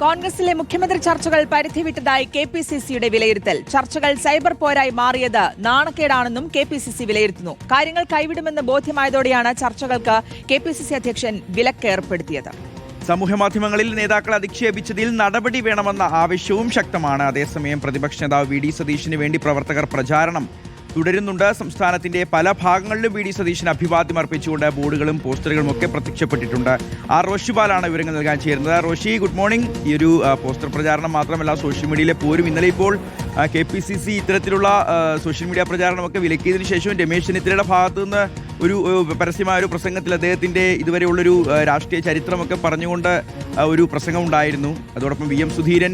കോൺഗ്രസിലെ മുഖ്യമന്ത്രി ചർച്ചകൾ പരിധി വിട്ടതായി കെപിസിസിയുടെ വിലയിരുത്തൽ. ചർച്ചകൾ സൈബർ പോരായി മാറിയത് നാണക്കേടാണെന്നും കെപിസിസി വിലയിരുത്തുന്നു. കാര്യങ്ങൾ കൈവിടുമെന്ന് ബോധ്യമായതോടെയാണ് ചർച്ചകൾക്ക് കെപിസിസി അധ്യക്ഷൻ വിലക്ക് ഏർപ്പെടുത്തിയത്. സമൂഹമാധ്യമങ്ങളിൽ നേതാക്കളെ അധിക്ഷേപിച്ചതിൽ നടപടി വേണമെന്ന ആവശ്യവും ശക്തമാണ്. അതേസമയം പ്രതിപക്ഷ നേതാവ് വി ഡി സതീശിന് വേണ്ടി പ്രവർത്തകർ പ്രചാരണം തുടരുന്നുണ്ട്. സംസ്ഥാനത്തിന്റെ പല ഭാഗങ്ങളിലും വി ഡി സതീശന് അഭിവാദ്യം അർപ്പിച്ചുകൊണ്ട് ബോർഡുകളും പോസ്റ്ററുകളും ഒക്കെ പ്രത്യക്ഷപ്പെട്ടിട്ടുണ്ട്. റോഷിപാലാണ് വിവരങ്ങൾ നൽകാൻ ചേരുന്നത്. Roshi, good morning. ഈ ഒരു പോസ്റ്റർ പ്രചാരണം മാത്രമല്ല, സോഷ്യൽ മീഡിയയിലെ പോരും ഇന്നലെ ഇപ്പോൾ കെപിസിസി ഇത്തരത്തിലുള്ള സോഷ്യൽ മീഡിയ പ്രചാരണമൊക്കെ വിലക്കിയതിനു ശേഷം രമേശ് ചെന്നിത്തലയുടെ ഭാഗത്തു നിന്ന് ഒരു പരസ്യമായ ഒരു പ്രസംഗത്തിൽ അദ്ദേഹത്തിൻ്റെ ഇതുവരെയുള്ളൊരു രാഷ്ട്രീയ ചരിത്രമൊക്കെ പറഞ്ഞുകൊണ്ട് ഒരു പ്രസംഗം ഉണ്ടായിരുന്നു. അതോടൊപ്പം വി എം സുധീരൻ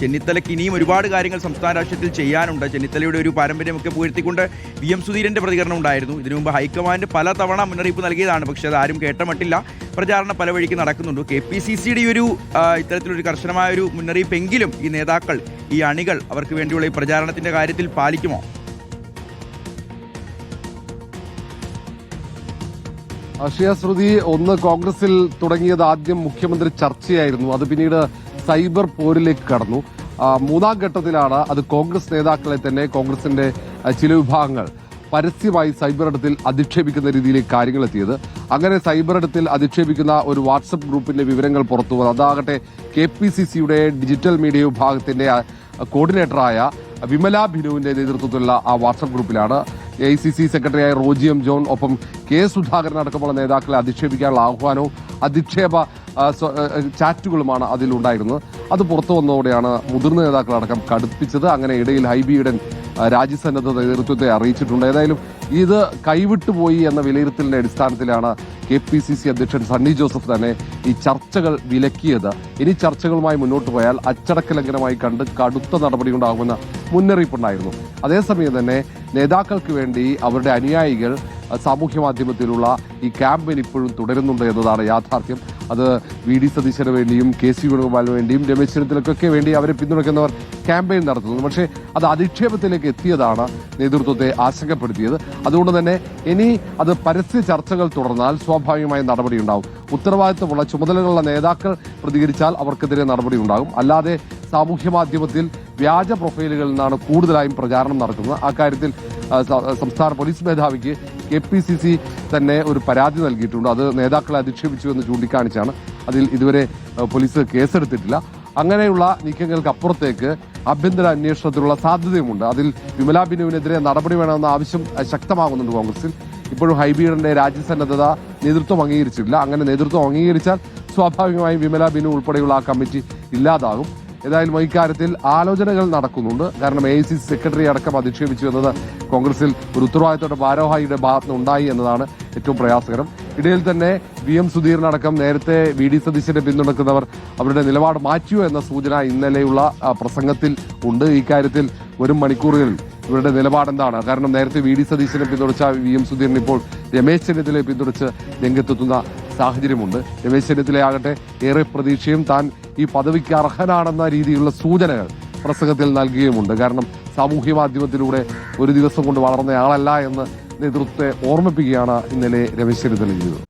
ചെന്നിത്തലയ്ക്ക് ഇനിയും ഒരുപാട് കാര്യങ്ങൾ സംസ്ഥാന രാഷ്ട്രീയത്തിൽ ചെയ്യാനുണ്ട്. ചെന്നിത്തലയുടെ ഒരു പാരമ്പര്യമൊക്കെ പുകഴ്ത്തിക്കൊണ്ട് വി എം സുധീരൻ്റെ പ്രതികരണം ഉണ്ടായിരുന്നു. ഇതിനു മുമ്പ് ഹൈക്കമാൻഡ് പലതവണ മുന്നറിയിപ്പ് നൽകിയതാണ്, പക്ഷേ അത് ആരും കേട്ടമട്ടില്ല. പ്രചാരണം പല വഴിക്ക് നടക്കുന്നുണ്ട്. കെപിസിസിയുടെ ഒരു ഇത്തരത്തിലൊരു കർശനമായ ഒരു മുന്നറിയിപ്പെങ്കിലും ഈ നേതാക്കൾ, ഈ അണികൾ അവർക്ക് വേണ്ടിയുള്ള ഈ പ്രചാരണത്തിൻ്റെ കാര്യത്തിൽ പാലിക്കുമോ? ശ്രീ ഒന്ന്, കോൺഗ്രസിൽ തുടങ്ങിയത് ആദ്യം മുഖ്യമന്ത്രി ചർച്ചയായിരുന്നു. അത് പിന്നീട് സൈബർ പോരിലേക്ക് കടന്നു. മൂന്നാം ഘട്ടത്തിലാണ് അത് കോൺഗ്രസ് നേതാക്കളെ തന്നെ കോൺഗ്രസിന്റെ ചില വിഭാഗങ്ങൾ പരസ്യമായി സൈബർ ഇടത്തിൽ അധിക്ഷേപിക്കുന്ന രീതിയിലേക്ക് കാര്യങ്ങൾ എത്തിയത്. അങ്ങനെ സൈബർ ഇടത്തിൽ അധിക്ഷേപിക്കുന്ന ഒരു വാട്സപ്പ് ഗ്രൂപ്പിന്റെ വിവരങ്ങൾ പുറത്തു വന്നു. അതാകട്ടെ കെപിസിസിയുടെ ഡിജിറ്റൽ മീഡിയ വിഭാഗത്തിന്റെ കോർഡിനേറ്ററായ വിമല ബിനുവിന്റെ നേതൃത്വത്തിലുള്ള ആ വാട്സപ്പ് ഗ്രൂപ്പിലാണ്. AICC സെക്രട്ടറിയായ റോജി എം ജോൺ, ഒപ്പം കെ സുധാകരൻ അടക്കമുള്ള നേതാക്കളെ അധിക്ഷേപിക്കാനുള്ള ആഹ്വാനവും അധിക്ഷേപ ചാറ്റുകളുമാണ് അതിലുണ്ടായിരുന്നത്. അത് പുറത്തു വന്നതോടെയാണ് മുതിർന്ന നേതാക്കളടക്കം കടുപ്പിച്ചത്. അങ്ങനെ ഇടയിൽ ഹൈബിയുടെ രാജ്യസന്നദ്ധ നേതൃത്വത്തെ അറിയിച്ചിട്ടുണ്ട്. ഏതായാലും ഇത് കൈവിട്ടുപോയി എന്ന വിലയിരുത്തലിന്റെ അടിസ്ഥാനത്തിലാണ് കെപിസിസി അധ്യക്ഷൻ സണ്ണി ജോസഫ് തന്നെ ഈ ചർച്ചകൾ വിലക്കിയത്. ഇനി ചർച്ചകളുമായി മുന്നോട്ട് പോയാൽ അച്ചടക്ക ലംഘനമായി കണ്ട് കടുത്ത നടപടി ഉണ്ടാകുമെന്ന മുന്നറിയിപ്പുണ്ടായിരുന്നു. അതേസമയം തന്നെ നേതാക്കൾക്ക് വേണ്ടി അവരുടെ അനുയായികൾ സാമൂഹ്യ മാധ്യമത്തിലുള്ള ഈ ക്യാമ്പയിൻ ഇപ്പോഴും തുടരുന്നുണ്ട് എന്നതാണ് യാഥാർത്ഥ്യം. അത് വി ഡി സതീശന് വേണ്ടിയും KC വേണുഗോപാലിന് വേണ്ടിയും രമേശ് ചെന്നിത്തലയ്ക്കൊക്കെ വേണ്ടി അവരെ പിന്തുണയ്ക്കുന്നവർ ക്യാമ്പയിൻ നടത്തുന്നു. പക്ഷേ അത് അധിക്ഷേപത്തിലേക്ക് എത്തിയതാണ് നേതൃത്വത്തെ ആശങ്കപ്പെടുത്തിയത്. അതുകൊണ്ട് തന്നെ ഇനി അത് പരസ്യ ചർച്ചകൾ തുടർന്നാൽ സ്വാഭാവികമായ നടപടിയുണ്ടാവും. ഉത്തരവാദിത്തമുള്ള ചുമതലകളുള്ള നേതാക്കൾ പ്രതികരിച്ചാൽ അവർക്കെതിരെ നടപടി ഉണ്ടാകും. അല്ലാതെ സാമൂഹ്യ മാധ്യമത്തിൽ വ്യാജ പ്രൊഫൈലുകളിൽ നിന്നാണ് കൂടുതലായും പ്രചാരണം നടക്കുന്നത്. അക്കാര്യത്തിൽ സംസ്ഥാന പോലീസ് മേധാവിക്ക് കെപിസിസി തന്നെ ഒരു പരാതി നൽകിയിട്ടുണ്ട്. അത് നേതാക്കളെ അധിക്ഷേപിച്ചു എന്ന് ചൂണ്ടിക്കാണിച്ചാണ്. അതിൽ ഇതുവരെ പോലീസ് കേസെടുത്തിട്ടില്ല. അങ്ങനെയുള്ള നീക്കങ്ങൾക്ക് അപ്പുറത്തേക്ക് ആഭ്യന്തര അന്വേഷണത്തിനുള്ള സാധ്യതയുമുണ്ട്. അതിൽ വിമല ബിനുവിനെതിരെ നടപടി വേണമെന്ന ആവശ്യം ശക്തമാകുന്നുണ്ട് കോൺഗ്രസിൽ. ഇപ്പോഴും ഹൈബിയുടെ രാജ്യസന്നദ്ധത നേതൃത്വം അംഗീകരിച്ചിട്ടില്ല. അങ്ങനെ നേതൃത്വം അംഗീകരിച്ചാൽ സ്വാഭാവികമായും വിമല ബിനു ഉൾപ്പെടെയുള്ള ആ കമ്മിറ്റി ഇല്ലാതാകും. ഏതായാലും ഇക്കാര്യത്തിൽ ആലോചനകൾ നടക്കുന്നുണ്ട്. കാരണം AICC സെക്രട്ടറി അടക്കം അധിക്ഷേപിച്ചു എന്നത് കോൺഗ്രസിൽ ഒരു ഉത്തരവാദിത്തത്തോടെ ഭാരവാഹിയുടെ ഭാഗത്തുനിന്ന് ഉണ്ടായി എന്നതാണ് ഏറ്റവും പ്രയാസകരം. ഇടയിൽ തന്നെ വി എം സുധീരനടക്കം നേരത്തെ വി ഡി സതീശനെ പിന്തുണക്കുന്നവർ അവരുടെ നിലപാട് മാറ്റിയോ എന്ന സൂചന ഇന്നലെയുള്ള പ്രസംഗത്തിൽ ഉണ്ട്. ഇക്കാര്യത്തിൽ വരും മണിക്കൂറുകളിൽ ഇവരുടെ നിലപാടെന്താണ്? കാരണം നേരത്തെ വി ഡി സതീശനെ പിന്തുണച്ച വി എം സുധീരൻ ഇപ്പോൾ രമേശ് ചെന്നിത്തലയെ പിന്തുണച്ച് രംഗത്തെത്തുന്ന സാഹചര്യമുണ്ട്. രമേശ് ചെന്നിത്തലയാകട്ടെ ഏറെ പ്രതീക്ഷയും താൻ ഈ പദവിക്ക് അർഹനാണെന്ന രീതിയിലുള്ള സൂചനകൾ പ്രസംഗത്തിൽ നൽകുകയുമുണ്ട്. കാരണം സാമൂഹ്യ മാധ്യമത്തിലൂടെ ഒരു ദിവസം കൊണ്ട് വളർന്നയാളല്ല എന്ന് നേതൃത്വത്തെ ഓർമ്മിപ്പിക്കുകയാണ് ഇന്നലെ രമേശ് ചെന്നിത്തല ചെയ്തത്.